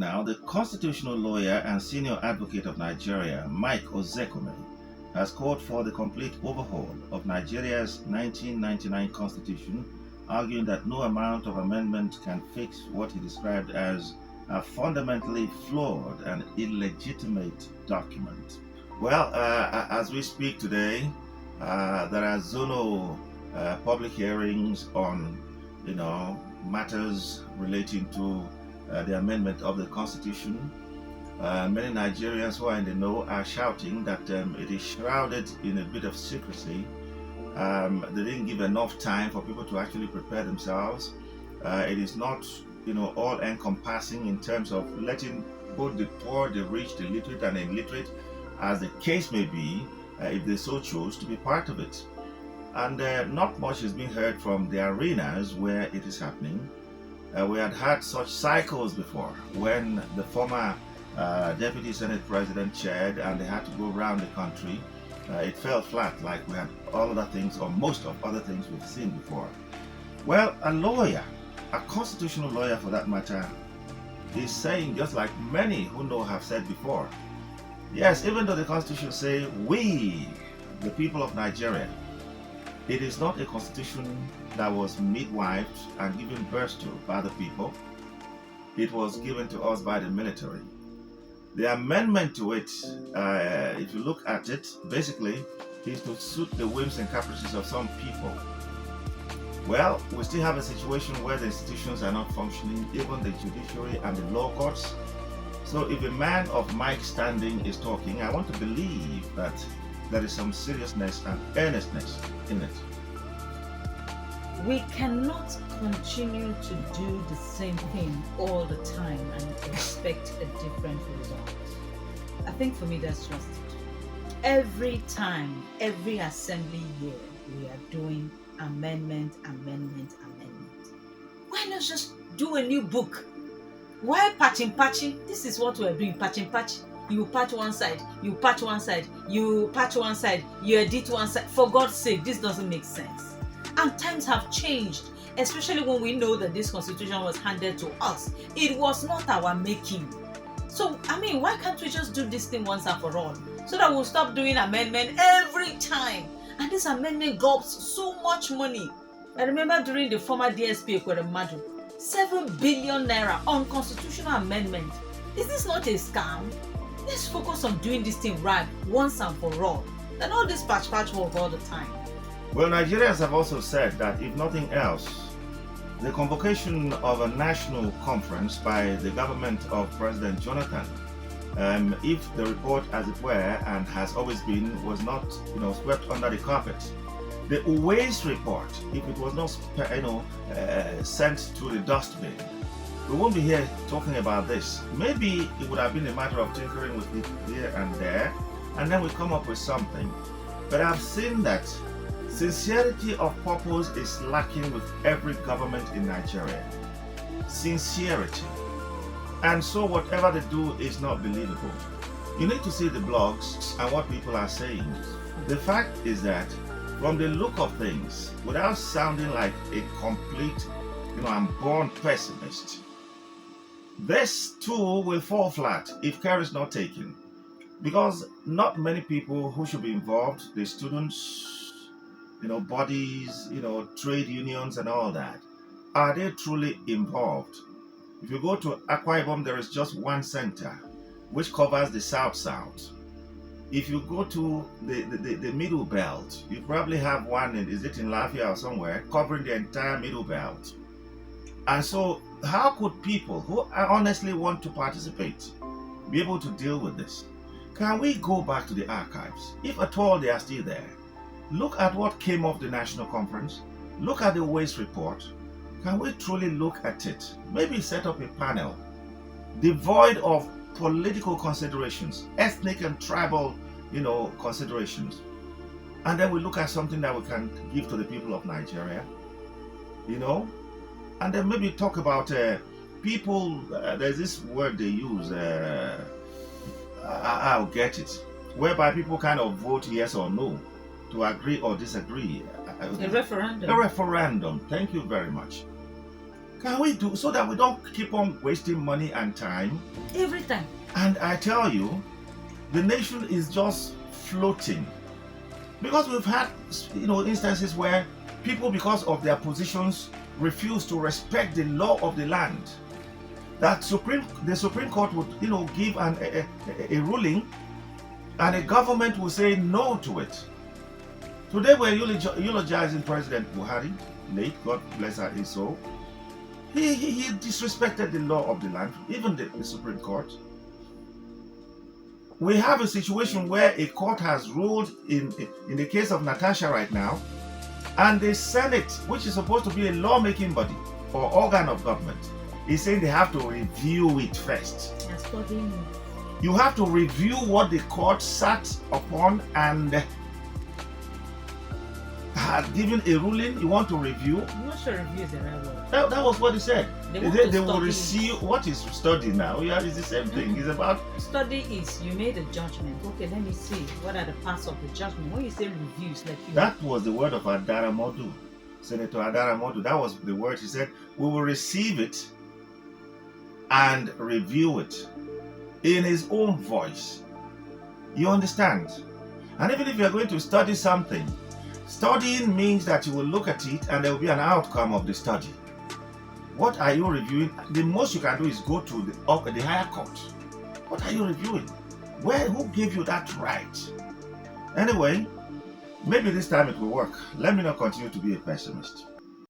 Now, the constitutional lawyer and senior advocate of Nigeria, Mike Ozekhome, has called for the complete overhaul of Nigeria's 1999 constitution, arguing that no amount of amendment can fix what he described as a fundamentally flawed and illegitimate document. Well, as we speak today, there are zonal public hearings on, matters relating to the amendment of the Constitution. Many Nigerians who are in the know are shouting that it is shrouded in a bit of secrecy. They didn't give enough time for people to actually prepare themselves. It is not, all encompassing in terms of letting both the poor, the rich, the literate, and the illiterate, as the case may be, if they so choose, to be part of it. And not much is being heard from the arenas where it is happening. We had had such cycles before when the former Deputy Senate President chaired and they had to go around the country. It fell flat like we had all other things, or most of other things we've seen before. Well, a lawyer, a constitutional lawyer for that matter, is saying, just like many who know have said before, yes, even though the Constitution say we, the people of Nigeria, it is not a constitution that was midwifed and given birth to by the people. It was given to us by the military. The amendment to it, if you look at it, basically is to suit the whims and caprices of some people. Well, we still have a situation where the institutions are not functioning, even the judiciary and the law courts. So if a man of Mike's standing is talking, I want to believe that there is some seriousness and earnestness in it. We cannot continue to do the same thing all the time and expect a different result. I think for me that's just it. Every time, every assembly year, we are doing amendment. Why not just do a new book? Why patching? This is what we're doing, patching. You patch one side, you patch one side, you patch one side, you edit one side. For God's sake, this doesn't make sense. And times have changed, especially when we know that this constitution was handed to us. It was not our making. So, why can't we just do this thing once and for all? So that we'll stop doing amendment every time. And this amendment gulps so much money. I remember during the former DSP Ekweremadu, 7 billion naira on constitutional amendment. Is this not a scam? Let's focus on doing this thing right once and for all. And all this patch work all the time. Well, Nigerians have also said that if nothing else, the convocation of a national conference by the government of President Jonathan, if the report, as it were, and has always been, was not, swept under the carpet, the waste report, if it was not, sent to the dustbin, we won't be here talking about this. Maybe it would have been a matter of tinkering with it here and there, and then we come up with something. But I've seen that sincerity of purpose is lacking with every government in Nigeria. Sincerity. And so whatever they do is not believable. You need to see the blogs and what people are saying. The fact is that from the look of things, without sounding like a complete, I'm born pessimist, this too will fall flat if care is not taken. Because not many people who should be involved, the students, bodies, trade unions and all that, are they truly involved? If you go to Akwa Ibom, there is just one center which covers the South. If you go to the middle belt, you probably have one in Lafia or somewhere, covering the entire middle belt. And so how could people who honestly want to participate be able to deal with this? Can we go back to the archives, if at all they are still there? Look at what came off the national conference. Look at the waste report. Can we truly look at it? Maybe set up a panel devoid of political considerations, ethnic and tribal, considerations. And then we look at something that we can give to the people of Nigeria, and then maybe talk about people, there's this word they use, I'll get it, whereby people kind of vote yes or no, to agree or disagree. A referendum. A referendum. Thank you very much. can we do so that we don't keep on wasting money and time? Every time. And I tell you, the nation is just floating. Because we've had, instances where people, because of their positions, refuse to respect the law of the land. That the Supreme Court would, give a ruling, and the government will say no to it. Today we're eulogizing President Buhari, late, God bless his soul. He disrespected the law of the land, even the Supreme Court. We have a situation where a court has ruled in the case of Natasha right now, and the Senate, which is supposed to be a lawmaking body or organ of government, is saying they have to review it first. They're studying it. You have to review what the court sat upon and had given a ruling. You want to review? I'm not sure review is the right word. That was what he said. They will receive what is study now. Yeah, it's the same thing. It's about study is you made a judgment. Okay, let me see what are the parts of the judgment. When you say reviews, like that was the word of Adara Modu, Senator Adara Modu. That was the word he said. We will receive it and review it in his own voice. You understand? And even if you are going to study something, studying means that you will look at it and there will be an outcome of the study. What are you reviewing? The most you can do is go to the higher court. What are you reviewing? Who gave you that right? Anyway, maybe this time it will work. Let me not continue to be a pessimist.